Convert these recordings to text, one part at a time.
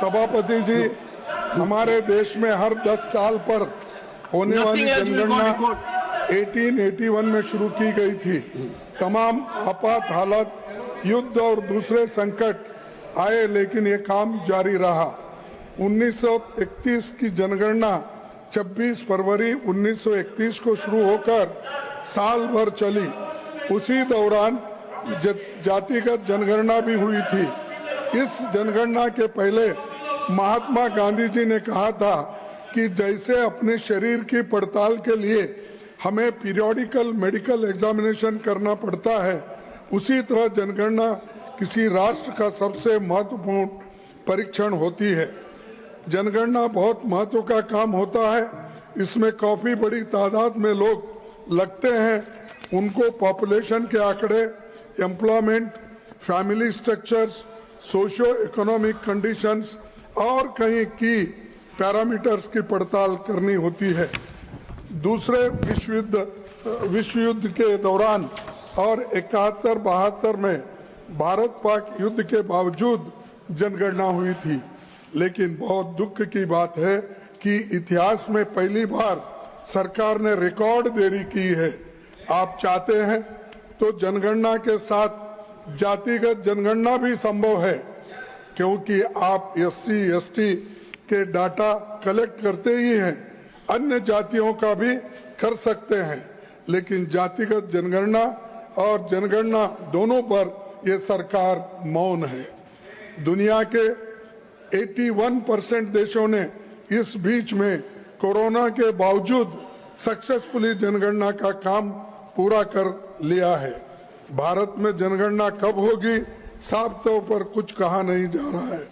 सभापति जी, हमारे देश में हर 10 साल पर होने वाली जनगणना 1881 में शुरू की गई थी। तमाम आपात हालत, युद्ध और दूसरे संकट आए, लेकिन ये काम जारी रहा। 1931 की जनगणना 26 फरवरी 1931 को शुरू होकर साल भर चली। उसी दौरान जातिगत जनगणना भी हुई थी। इस जनगणना के पहले महात्मा गांधी जी ने कहा था कि जैसे अपने शरीर की पड़ताल के लिए हमें पीरियोडिकल मेडिकल एग्जामिनेशन करना पड़ता है, उसी तरह जनगणना किसी राष्ट्र का सबसे महत्वपूर्ण परीक्षण होती है। जनगणना बहुत महत्व का काम होता है। इसमें काफी बड़ी तादाद में लोग लगते हैं। उनको पॉपुलेशन के आंकड़े, employment, family structures, socio economic conditions और कई की पैरामीटर्स की पड़ताल करनी होती है। दूसरे विश्व युद्ध के दौरान और 71-72 में भारत पाक युद्ध के बावजूद जनगणना हुई थी, लेकिन बहुत दुख की बात है कि इतिहास में पहली बार सरकार ने रिकॉर्ड देरी की है। आप चाहते हैं तो जनगणना के साथ जातिगत जनगणना भी संभव है, क्योंकि आप SC ST के डाटा कलेक्ट करते ही हैं। अन्य जातियों का भी कर सकते हैं, लेकिन जातिगत जनगणना और जनगणना दोनों पर ये सरकार मौन है। दुनिया के 81% देशों ने इस बीच में कोरोना के बावजूद सक्सेसफुली जनगणना का काम पूरा कर लिया है। भारत में जनगणना कब होगी, साफ तौर पर कुछ कहा नहीं जा रहा है।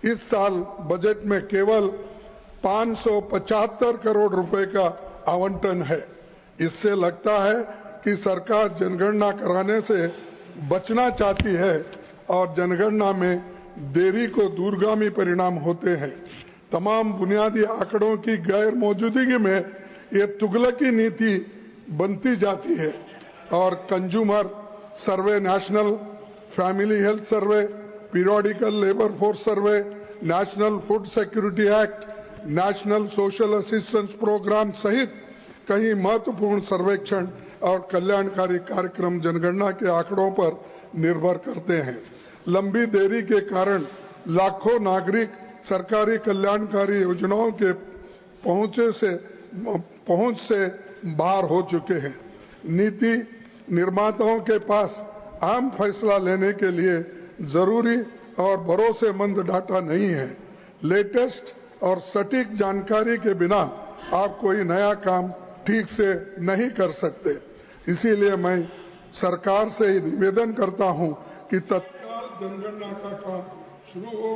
इस साल बजट में केवल 575 करोड़ रुपए का आवंटन है। इससे लगता है कि सरकार जनगणना कराने से बचना चाहती है और जनगणना में देरी को दूरगामी परिणाम होते हैं। तमाम बुनियादी आंकड़ों की गैर मौजूदगी में ये तुगलकी नीति बनती जाती है और consumer survey, national family health survey, periodical labour force survey, national food security act, national social assistance programme सहित कई महत्वपूर्ण सर्वेक्षण और कल्याणकारी कार्यक्रम जनगणना के आंकड़ों पर निर्भर करते हैं। लंबी देरी के कारण लाखों नागरिक सरकारी कल्याणकारी योजनाओं के पहुंच से बाहर हो चुके हैं। नीति निर्माताओं के पास अहम फैसला लेने के लिए जरूरी और भरोसेमंद डाटा नहीं है। लेटेस्ट और सटीक जानकारी के बिना आप कोई नया काम ठीक से नहीं कर सकते। इसीलिए मैं सरकार से निवेदन करता हूं कि तत्काल जनगणना का काम शुरू हो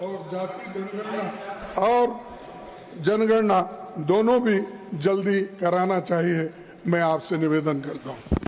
और जाति जनगणना और जनगणना दोनों भी जल्दी कराना चाहिए। मैं आपसे निवेदन करता हूं।